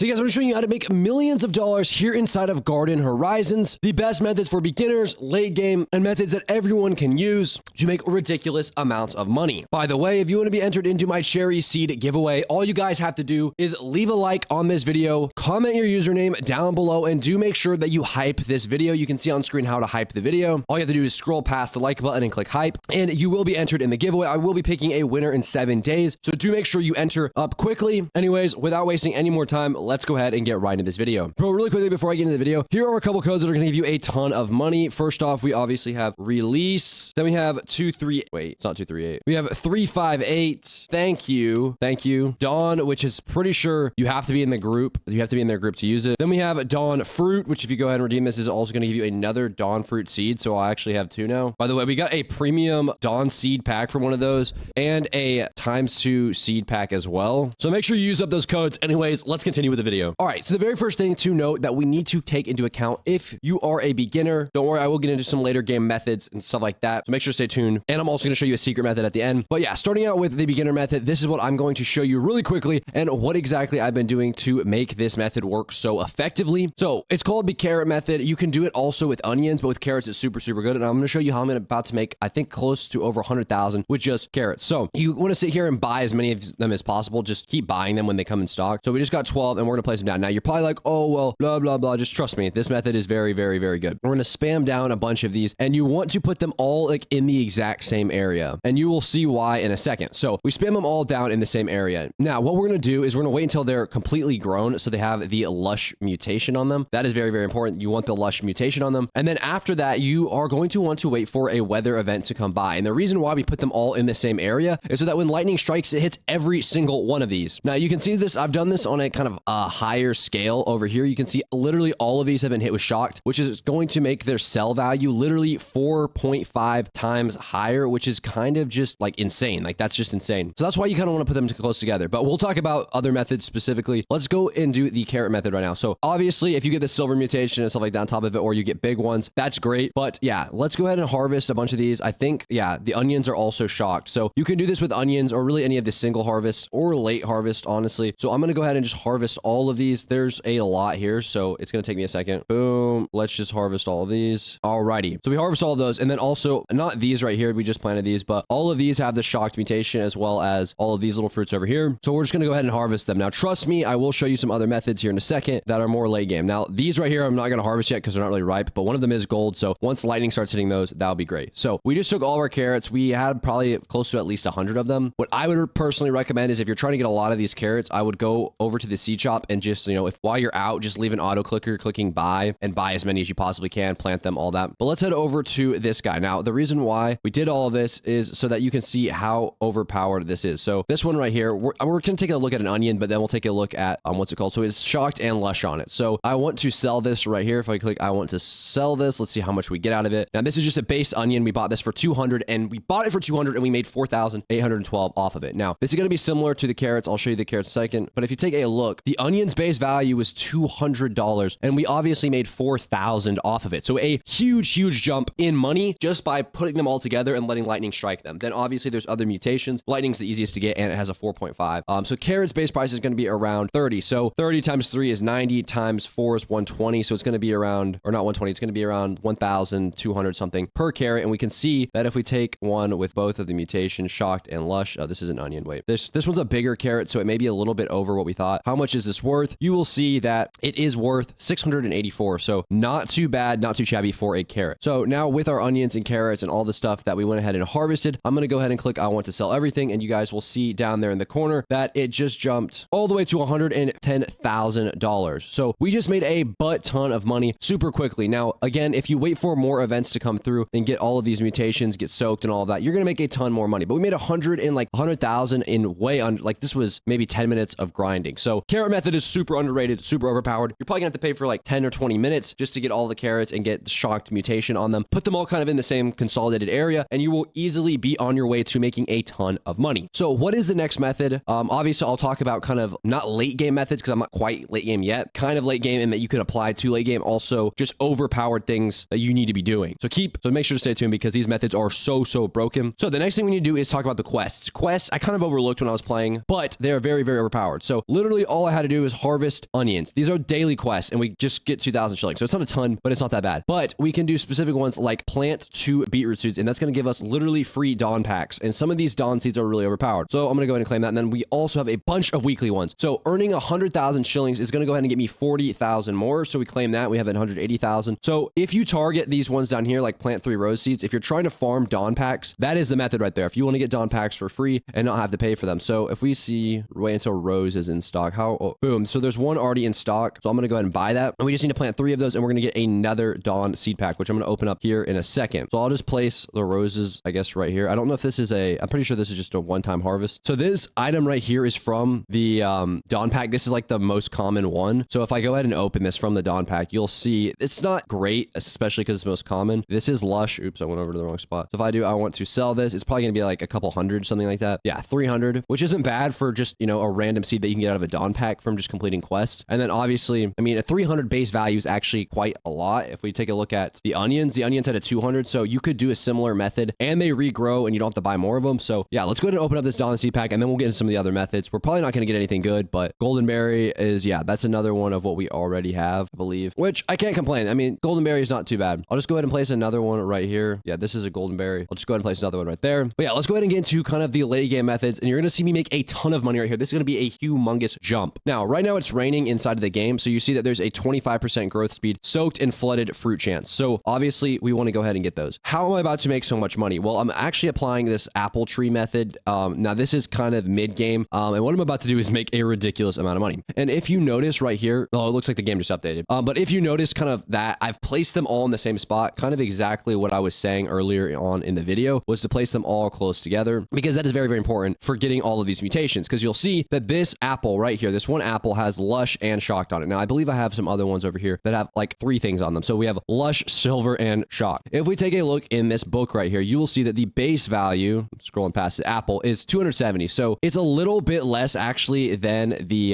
So guys, I'm showing you how to make millions of dollars here inside of Garden Horizons. The best methods for beginners, late game, and methods that everyone can use to make ridiculous amounts of money. By the way, if you want to be entered into my cherry seed giveaway, all you guys have to do is leave a like on this video, comment your username down below, and do make sure that you hype this video. You can see on screen how to hype the video. All you have to do is scroll past the like button and click hype, and you will be entered in the giveaway. I will be picking a winner in 7 days, so do make sure you enter up quickly. Anyways, without wasting any more time, let's go ahead and get right into this video. Bro, really quickly before I get into the video, here are a couple codes that are going to give you a ton of money. First off, we obviously have release. Then we have 238. Wait, it's not 238. We have 358. Thank you. Thank you. Dawn, which is pretty sure you have to be in the group. You have to be in their group to use it. Then we have Dawn Fruit, which if you go ahead and redeem this is also going to give you another Dawn Fruit seed. So I actually have 2 now. By the way, we got a premium Dawn seed pack from one of those and a ×2 seed pack as well. So make sure you use up those codes. Anyways, let's continue with the video. All right, so the very first thing to note that we need to take into account if you are a beginner, don't worry, I will get into some later game methods and stuff like that. So make sure to stay tuned. And I'm also going to show you a secret method at the end. But yeah, starting out with the beginner method, this is what I'm going to show you really quickly and what exactly I've been doing to make this method work so effectively. So it's called the carrot method. You can do it also with onions, but with carrots, it's super, super good. And I'm going to show you how I'm about to make, I think, close to over 100,000 with just carrots. So you want to sit here and buy as many of them as possible. Just keep buying them when they come in stock. So we just got 12 and we're going to place them down. Now you're probably like, oh, well, blah, blah, blah. Just trust me. This method is very, very, very good. We're going to spam down a bunch of these and you want to put them all like in the exact same area. And you will see why in a second. So we spam them all down in the same area. Now, what we're going to do is we're going to wait until they're completely grown. So they have the lush mutation on them. That is very, very important. You want the lush mutation on them. And then after that, you are going to want to wait for a weather event to come by. And the reason why we put them all in the same area is so that when lightning strikes, it hits every single one of these. Now you can see this. I've done this on a kind of a higher scale over here. You can see literally all of these have been hit with shocked, which is going to make their sell value literally 4.5 times higher, which is kind of just like insane. Like that's just insane. So that's why you kind of want to put them close together, but we'll talk about other methods specifically. Let's go and do the carrot method right now. So obviously if you get the silver mutation and stuff like that on top of it, or you get big ones, that's great. But yeah, let's go ahead and harvest a bunch of these. I think, yeah, the onions are also shocked. So you can do this with onions or really any of the single harvest or late harvest, honestly. So I'm going to go ahead and just harvest all of these. There's a lot here, so it's going to take me a second. Boom. Let's just harvest all of these. Alrighty. So we harvest all of those. And then also not these right here. We just planted these, but all of these have the shocked mutation as well as all of these little fruits over here. So we're just going to go ahead and harvest them. Now, trust me, I will show you some other methods here in a second that are more late game. Now, these right here, I'm not going to harvest yet because they're not really ripe, but one of them is gold. So once lightning starts hitting those, that'll be great. So we just took all of our carrots. We had probably close to at least 100 of them. What I would personally recommend is if you're trying to get a lot of these carrots, I would go over to the seed shop and just, you know, if while you're out, just leave an auto clicker clicking buy and buy as many as you possibly can, plant them, all that. But let's head over to this guy. Now, the reason why we did all of this is so that you can see how overpowered this is. So this one right here, we're going to take a look at an onion, but then we'll take a look at what's it called. So it's shocked and lush on it. So I want to sell this right here. If I click, I want to sell this. Let's see how much we get out of it. Now, this is just a base onion. We bought this for 200 and we bought it for 200 and we made 4,812 off of it. Now, this is going to be similar to the carrots. I'll show you the carrots in a second. But if you take a look, the onion's base value was $200 and we obviously made 4,000 off of it. So a huge, huge jump in money just by putting them all together and letting lightning strike them. Then obviously there's other mutations. Lightning's the easiest to get and it has a 4.5. So carrots base price is going to be around 30. So 30 times 3 is 90 times 4 is 120. So it's going to be around, or not 120, it's going to be around 1,200 something per carrot. And we can see that if we take one with both of the mutations, shocked and lush, this is an onion. Wait, this one's a bigger carrot, so it may be a little bit over what we thought. How much is this worth? You will see that it is worth 684. So not too bad, not too shabby for a carrot. So now with our onions and carrots and all the stuff that we went ahead and harvested, I'm going to go ahead and click I want to sell everything. And you guys will see down there in the corner that it just jumped all the way to $110,000. So we just made a butt ton of money super quickly. Now, again, if you wait for more events to come through and get all of these mutations, get soaked and all of that, you're going to make a ton more money. But we made 100,000 in way under, like this was maybe 10 minutes of grinding. So carrot method is super underrated, super overpowered. You're probably gonna have to pay for like 10 or 20 minutes just to get all the carrots and get the shocked mutation on them. Put them all kind of in the same consolidated area and you will easily be on your way to making a ton of money. So what is the next method? Obviously I'll talk about kind of not late game methods because I'm not quite late game yet, kind of late game and that you could apply to late game. Also just overpowered things that you need to be doing. So make sure to stay tuned because these methods are so broken. So the next thing we need to do is talk about the quests. Quests I kind of overlooked when I was playing, but they are very overpowered. So literally all I had to do is harvest onions. These are daily quests, and we just get 2,000 shillings. So it's not a ton, but it's not that bad. But we can do specific ones like plant 2 beetroot seeds, and that's going to give us literally free Dawn packs. And some of these Dawn seeds are really overpowered. So I'm going to go ahead and claim that. And then we also have a bunch of weekly ones. So earning 100,000 shillings is going to go ahead and get me 40,000 more. So we claim that. We have 180,000. So if you target these ones down here, like plant 3 rose seeds, if you're trying to farm Dawn packs, that is the method right there. If you want to get Dawn packs for free and not have to pay for them. So if we see, wait until rose is in stock. Boom. So there's one already in stock. So I'm going to go ahead and buy that. And we just need to plant 3 of those, and we're going to get another Dawn seed pack, which I'm going to open up here in a second. So I'll just place the roses, I guess, right here. I don't know if this is I'm pretty sure this is just a one-time harvest. So this item right here is from the Dawn pack. This is like the most common one. So if I go ahead and open this from the Dawn pack, you'll see it's not great, especially because it's most common. This is lush. Oops, I went over to the wrong spot. So if I want to sell this, it's probably going to be like a couple hundred, something like that. Yeah, 300, which isn't bad for just, you know, a random seed that you can get out of a Dawn pack from just completing quests. And then obviously, I mean, a 300 base value is actually quite a lot. If we take a look at the onions had a 200. So you could do a similar method and they regrow and you don't have to buy more of them. So yeah, let's go ahead and open up this Dawn seed pack and then we'll get into some of the other methods. We're probably not going to get anything good, but goldenberry is, yeah, that's another one of what we already have, I believe, which I can't complain. I mean, goldenberry is not too bad. I'll just go ahead and place another one right here. Yeah, this is a goldenberry. I'll just go ahead and place another one right there. But yeah, let's go ahead and get into kind of the late game methods and you're going to see me make a ton of money right here. This is going to be a humongous jump. Now, right now it's raining inside of the game. So you see that there's a 25% growth speed, soaked and flooded fruit chance. So obviously we want to go ahead and get those. How am I about to make so much money? Well, I'm actually applying this apple tree method. Now this is kind of mid game. And what I'm about to do is make a ridiculous amount of money. And if you notice right here, oh, it looks like the game just updated. But if you notice kind of that I've placed them all in the same spot, kind of exactly what I was saying earlier on in the video was to place them all close together because that is very, very important for getting all of these mutations. Because you'll see that this apple right here, this one apple has lush and shocked on it. Now I believe I have some other ones over here that have like 3 things on them. So we have lush, silver, and shocked. If we take a look in this book right here, you will see that the base value, scrolling past the apple, is 270. So it's a little bit less actually than the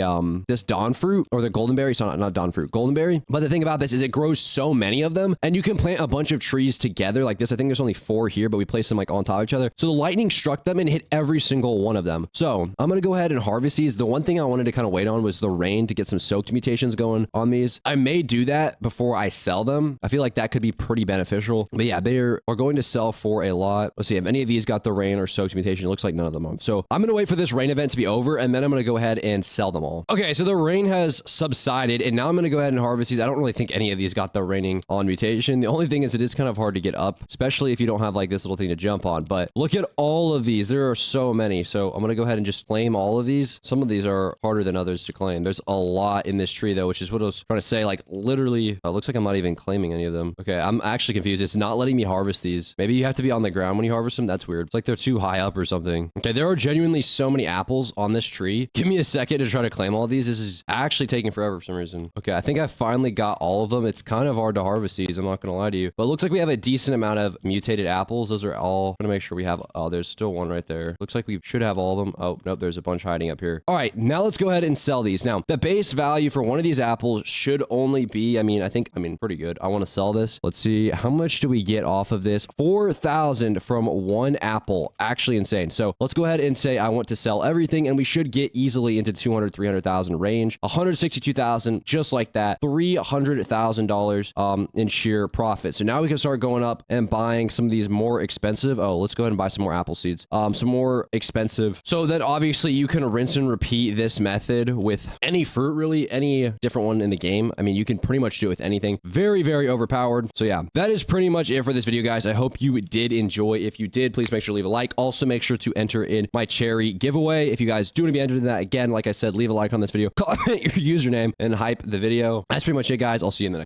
this Dawn fruit or the goldenberry. So not Dawn fruit, goldenberry. But the thing about this is it grows so many of them and you can plant a bunch of trees together like this. I think there's only 4 here, but we place them like on top of each other. So the lightning struck them and hit every single one of them. So I'm going to go ahead and harvest these. The one thing I wanted to kind of wait on was the rain to get some soaked mutations going on these. I may do that before I sell them. I feel like that could be pretty beneficial. But yeah, they are going to sell for a lot. Let's see if any of these got the rain or soaked mutation. It looks like none of them are. So I'm going to wait for this rain event to be over and then I'm going to go ahead and sell them all. Okay, so the rain has subsided and now I'm going to go ahead and harvest these. I don't really think any of these got the raining on mutation. The only thing is it is kind of hard to get up, especially if you don't have like this little thing to jump on. But look at all of these. There are so many. So I'm going to go ahead and just claim all of these. Some of these are harder than others to claim. There's a lot in this tree though, which is what I was trying to say. Like literally, it looks like I'm not even claiming any of them. Okay, I'm actually confused. It's not letting me harvest these. Maybe you have to be on the ground when you harvest them. That's weird. It's like they're too high up or something. Okay, there are genuinely so many apples on this tree. Give me a second to try to claim all of these. This is actually taking forever for some reason. Okay, I think I finally got all of them. It's kind of hard to harvest these. I'm not going to lie to you. But it looks like we have a decent amount of mutated apples. Those are all. I'm going to make sure we have. Oh, there's still one right there. Looks like we should have all of them. Oh, nope, there's a bunch hiding up here. All right, now let's go ahead and sell these. Now, the base value for one of these apples should only be, I mean, pretty good. I want to sell this. Let's see. How much do we get off of this? 4,000 from one apple. Actually insane. So let's go ahead and say I want to sell everything and we should get easily into 200, 300,000 range. 162,000, just like that. $300,000 in sheer profit. So now we can start going up and buying some of these more expensive. Oh, let's go ahead and buy some more apple seeds. Some more expensive. So then obviously you can rinse and repeat this method with any fruit, really, any different one in the game. I mean, you can pretty much do it with anything. Very, very overpowered. So yeah, that is pretty much it for this video, guys. I hope you did enjoy. If you did, please make sure to leave a like. Also, make sure to enter in my cherry giveaway. If you guys do want to be entered in that, again, like I said, leave a like on this video, comment your username, and hype the video. That's pretty much it, guys. I'll see you in the next.